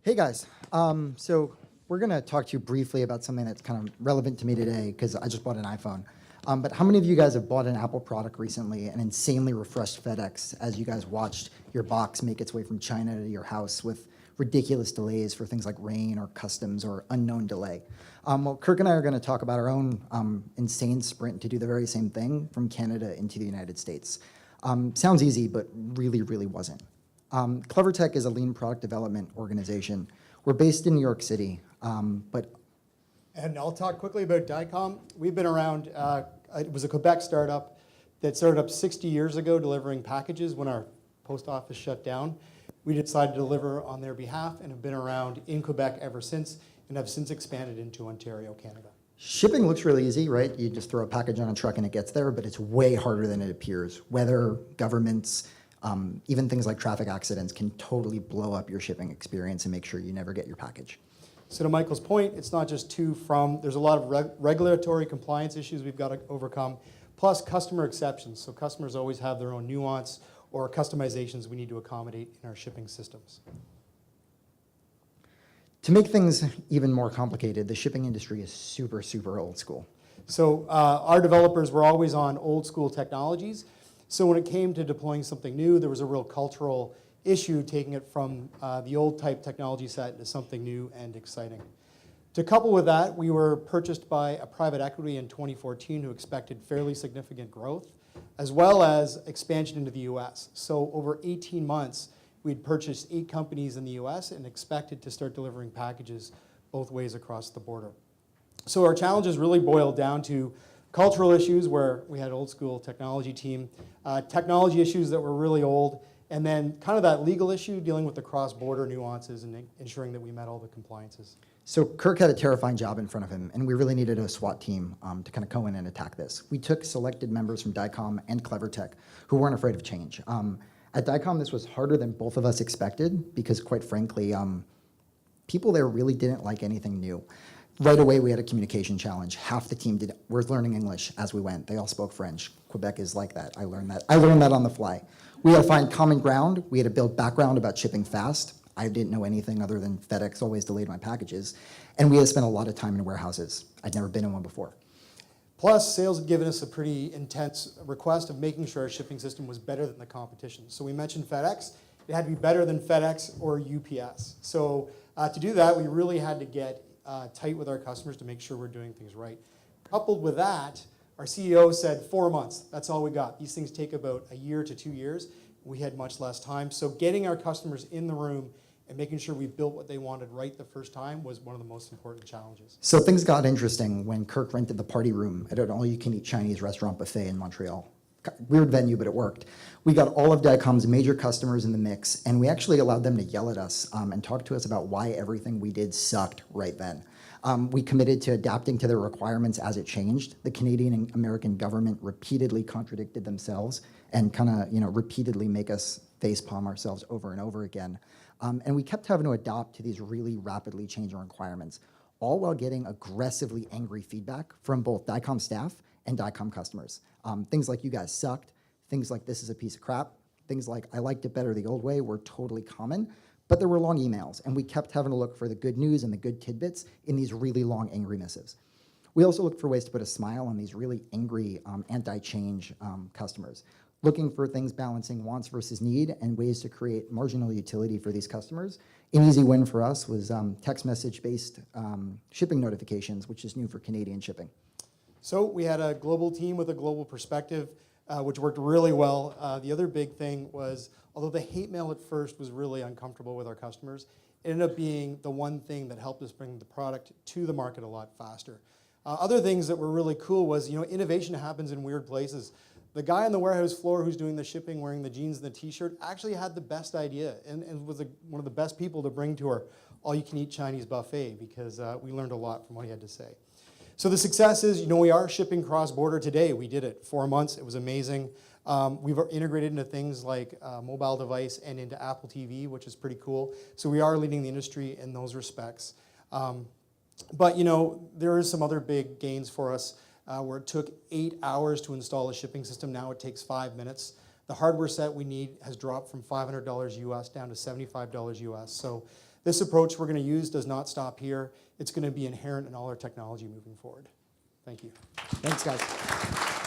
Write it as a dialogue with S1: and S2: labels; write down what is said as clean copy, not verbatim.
S1: Hey guys, so we're gonna talk to you briefly about something that's kind of relevant to me today because I just bought an iPhone. But how many of you guys have bought an Apple product recently and insanely refreshed FedEx as you guys watched your box make its way from China to your house with ridiculous delays for things like rain or customs or unknown delay? Well, Kirk and I are gonna talk about our own insane sprint to do the very same thing from Canada into the United States. Sounds easy, but really, really wasn't. Clevertech is a lean product development organization. We're based in New York City, but...
S2: And I'll talk quickly about Dicom. We've been around, it was a Quebec startup that started up 60 years ago delivering packages when our post office shut down. We decided to deliver on their behalf and have been around in Quebec ever since and have since expanded into Ontario, Canada.
S1: Shipping looks really easy, right? You just throw a package on a truck and it gets there, but it's way harder than it appears. Weather, governments, even things like traffic accidents can totally blow up your shipping experience and make sure you never get your package.
S2: So to Michael's point, it's not just to, from, there's a lot of regulatory compliance issues we've got to overcome, plus customer exceptions. So customers always have their own nuance or customizations we need to accommodate in our shipping systems.
S1: To make things even more complicated, the shipping industry is super, super old school.
S2: So our developers were always on old school technologies. So when it came to deploying something new, there was a real cultural issue taking it from the old type technology set into something new and exciting. To couple with that, we were purchased by a private equity in 2014 who expected fairly significant growth, as well as expansion into the US. So over 18 months, we'd purchased 8 companies in the US and expected to start delivering packages both ways across the border. So our challenges really boiled down to cultural issues where we had an old school technology team, technology issues that were really old, and then kind of that legal issue dealing with the cross-border nuances and ensuring that we met all the compliances.
S1: So Kirk had a terrifying job in front of him, and we really needed a SWAT team to kind of go in and attack this. We took selected members from Dicom and Clevertech who weren't afraid of change. At Dicom, this was harder than both of us expected because, quite frankly, people there really didn't like anything new. Right away, we had a communication challenge. Half the team were learning English as we went. They all spoke French. Quebec is like that. I learned that on the fly. We had to find common ground. We had to build background about shipping fast. I didn't know anything other than FedEx always delayed my packages. And we had to spend a lot of time in warehouses. I'd never been in one before.
S2: Plus, sales had given us a pretty intense request of making sure our shipping system was better than the competition. So we mentioned FedEx. It had to be better than FedEx or UPS. So to do that, we really had to get tight with our customers to make sure we're doing things right. Coupled with that, our CEO said 4 months. That's all we got. These things take about a year to 2 years. We had much less time. So getting our customers in the room and making sure we built what they wanted right the first time was one of the most important challenges.
S1: So things got interesting when Kirk rented the party room at an all-you-can-eat Chinese restaurant buffet in Montreal. Weird venue, but it worked. We got all of Dicom's major customers in the mix, and we actually allowed them to yell at us and talk to us about why everything we did sucked right then. We committed to adapting to their requirements as it changed. The Canadian and American government repeatedly contradicted themselves and kind of, repeatedly make us facepalm ourselves over and over again. And we kept having to adapt to these really rapidly changing requirements, all while getting aggressively angry feedback from both Dicom staff and Dicom customers. Things like, you guys sucked, things like, this is a piece of crap, things like, I liked it better the old way were totally common, but there were long emails, and we kept having to look for the good news and the good tidbits in these really long, angry missives. We also looked for ways to put a smile on these really angry, anti-change customers, looking for things balancing wants versus need and ways to create marginal utility for these customers. An easy win for us was text message-based shipping notifications, which is new for Canadian shipping.
S2: So we had a global team with a global perspective, which worked really well. The other big thing was, although the hate mail at first was really uncomfortable with our customers, it ended up being the one thing that helped us bring the product to the market a lot faster. Other things that were really cool was, innovation happens in weird places. The guy on the warehouse floor who's doing the shipping wearing the jeans and the t-shirt actually had the best idea and was one of the best people to bring to our all-you-can-eat Chinese buffet because we learned a lot from what he had to say. So the success is, we are shipping cross-border today. We did it 4 months. It was amazing. We've integrated into things like mobile device and into Apple TV, which is pretty cool. So we are leading the industry in those respects. But, there is some other big gains for us where it took 8 hours to install a shipping system. Now it takes 5 minutes. The hardware set we need has dropped from $500 US down to $75 US. So This approach we're going to use does not stop here. It's going to be inherent in all our technology moving forward. Thank you.
S1: Thanks, guys.